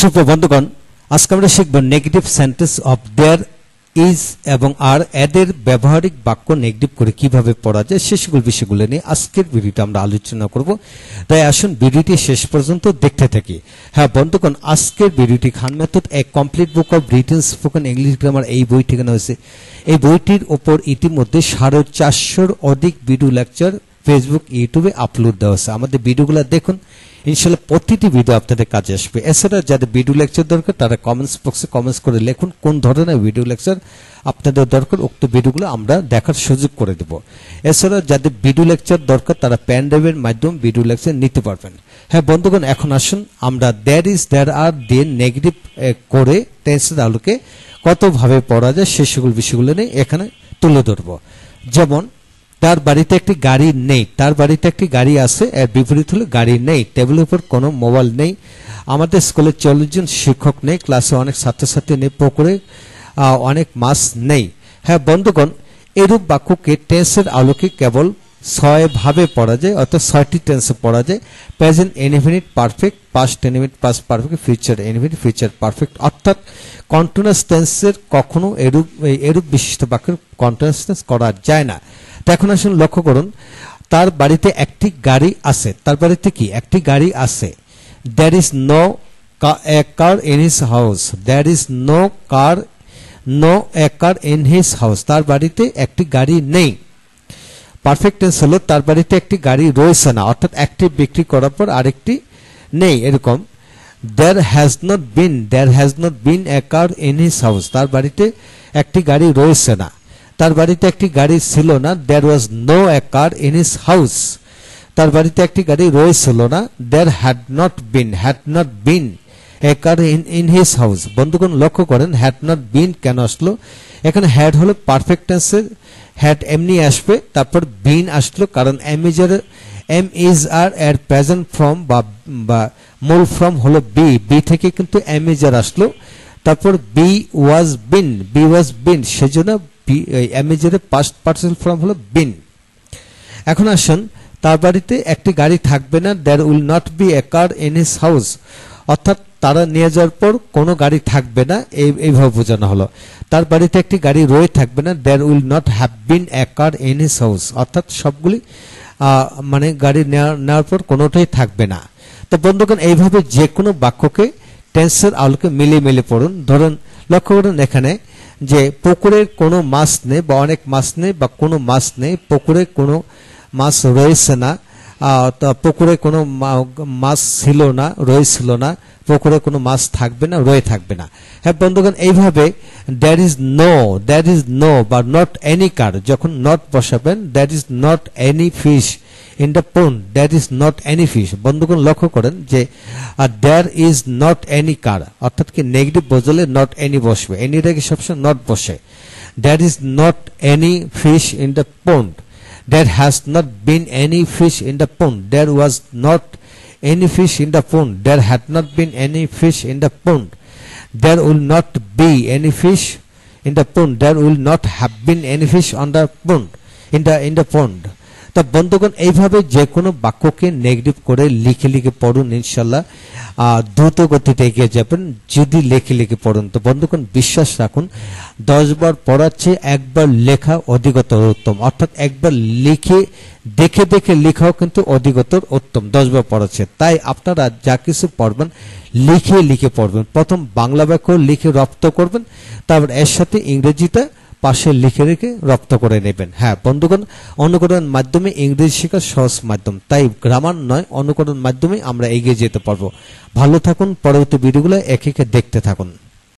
সুপ্রিয় বন্ধুগণ, আজকে আমরা শিখব negative sentence of their, is এবং আর এদের ব্যবহারিক বাক্য নেগেটিভ করে কিভাবে পড়া যায় সে সকল বিষয়গুলো নিয়ে আজকের ভিডিওটা আমরা আলোচনা করব। তাই আসুন ভিডিওটি শেষ পর্যন্ত দেখতে থাকি। হ্যাঁ বন্ধুগণ, আজকের ভিডিওটি Khan method a complete book of written spoken English grammar এই বই ঠিকানা হয়েছে। এই বইটির ওপর ইতিমধ্যে 450-র অধিক ভিডিও লেকচার ফেসবুক ইউটিউবে আপলোড দেওয়া আছে। আমাদের ভিডিওগুলো দেখুন, ইনশাআল্লাহ প্রতিটি ভিডিও আপনাদের কাজে আসবে। এছাড়া যাদের ভিডিও লেকচার দরকার তারা কমেন্টস বক্সে কমেন্টস করে লিখুন কোন ধরনের ভিডিও লেকচার আপনাদের দরকার, উক্ত ভিডিওগুলো আমরা দেখার সুযোগ করে দেব। এছাড়া যাদের ভিডিও লেকচার দরকার তারা প্যান ড্রাইভের মাধ্যমে ভিডিও লেকচার নিতে পারবেন। হ্যাঁ বন্ধুগণ, এখন আসুন আমরা দ্যার ইজ, দ্যার আর দিয়ে নেগেটিভ করে টেন্সের আলোকে কতভাবে পড়া যায় সে সকল বিষয়গুলো নিয়ে এখানে তুলে ধরব। যেমন তার বাড়িতে একটি গাড়ি নেই, তার বাড়িতে একটি গাড়ি আছে, এর বিপরীত হলো গাড়ি নেই। টেবিলের উপর কোনো মোবাইল নেই, আমাদের স্কুলে 40 জন শিক্ষক নেই, ক্লাসে অনেক ছাত্রছাত্রী নেই, পুকুরে অনেক মাছ নেই। হ্যাঁ বন্ধুগণ, এরূপ বাক্যকে টেন্সের আলোকে কেবল 6 ভাবে পড়া যায়, অর্থাৎ 6টি টেন্সে পড়া যায়। Present indefinite perfect, past indefinite past perfect, future indefinite future perfect. অর্থাৎ কন্টিনিউয়াস টেন্সের কখনো এরূপ বিশিষ্ট বাক্যের কন্টিনিউয়াস টেন্স করা যায় না। এখন আসুন লক্ষ্য করুন, তার বাড়িতে একটি গাড়ি আছে, তার বাড়িতে কি একটি গাড়ি আছে। there is no car in his house, there is no car in his house, তার বাড়িতে একটি গাড়ি নেই। পারফেক্ট টেন্স হলো তার বাড়িতে একটি গাড়ি রয়েছে না, অর্থাৎ একটি বিক্রি করার পর আরেকটি নেই, এরকম। there has not been a car in his house, তার বাড়িতে একটি গাড়ি রয়েছে না, তার বাড়িতে একটি গাড়ি ছিল না। there was no a car in his house, তার বাড়িতে একটি গাড়ি রয়েছিল না। there had not been a car in his house। বন্ধুগণ লক্ষ্য করেন had not been কেন আসলো, এখানে had হলো পারফেক্ট টেন্সের, had এমনি আসবে, তারপর been আসলো কারণ am is are এর প্রেজেন্ট ফর্ম বা মূল ফর্ম হলো be থেকে কিন্তু am is are আসলো, তারপর be was been সেজন্য অ্যামেজের পাস্ট পার্টিসিপল ফর্ম হলো বিন। এখন আসুন, তার বাড়িতে একটি গাড়ি থাকবে না, there will not be a car in his house, অর্থাৎ তারা নিয়ে যাওয়ার পর কোনো গাড়ি থাকবে না, এইভাবে বোঝানো হলো। তার বাড়িতে একটি গাড়ি রয়ে থাকবে না, there will not have been a car in his house, অর্থাৎ সবগুলি মানে গাড়ি নেওয়ার পর কোনোটাই থাকবে না। তো বন্ধুগণ, এইভাবে যে কোনো বাক্যকে টেন্সের আলোকে মিলিয়ে পড়ুন। ধরুন লক্ষ্য করুন এখানে যে পুকুরে কোনো মাছ নেই বা অনেক মাছ নেই বা কোনো মাছ নেই, পুকুরে কোনো মাছ রয়েছে না, পুকুরে কোনো মাছ ছিল না, রয়েছিল না, পুকুরে কোনো মাছ থাকবে না, রয়ে থাকবে না। হ্যাঁ বন্ধুগণ, এইভাবে there is no বা not any car যখন not বসাবেন, there is not any fish in the pond, there is not any fish। বন্ধুগণ লক্ষ্য করেন যে there is not any car, অর্থাৎ কি নেগেটিভ বোঝালে not any বসবে, এনির আগে সবসময় not বসে। there is not any fish in the pond, there has not been any fish in the pond, there was not any fish in the pond, there had not been any fish in the pond, there will not be any fish in the pond, there will not have been any fish on the pond in the pond। তা বন্ধুগণ, এইভাবে যে কোনো বাক্যকে negative করে লিখে পড়ুন, ইনশাল্লাহ দ্রুত গতিতে এগিয়ে যাবেন যদি লিখে পড়ুন। তো বন্ধুগণ, বিশ্বাস রাখুন 10 বার পড়ার চেয়ে একবার লেখা অধিকতর উত্তম, অর্থাৎ একবার দেখে লেখাও কিন্তু অধিকতর উত্তম 10 বার পড়ার চেয়ে। তাই আপনারা যা কিছু পড়বেন লিখে পড়বেন। প্রথম বাংলা বাক্য লিখে রপ্ত করবেন, তারপর এর সাথে ইংরেজিটা পাশে লিখে রেখে রপ্ত করে নেবেন। হ্যাঁ বন্ধুগণ, অনুকরণ মাধ্যমে ইংরেজি শেখার সহজ মাধ্যম, তাই গ্রামার নয় অনুকরণ মাধ্যমে আমরা এগিয়ে যেতে পারবো। ভালো থাকুন, পরবর্তী ভিডিওগুলো একে দেখতে থাকুন।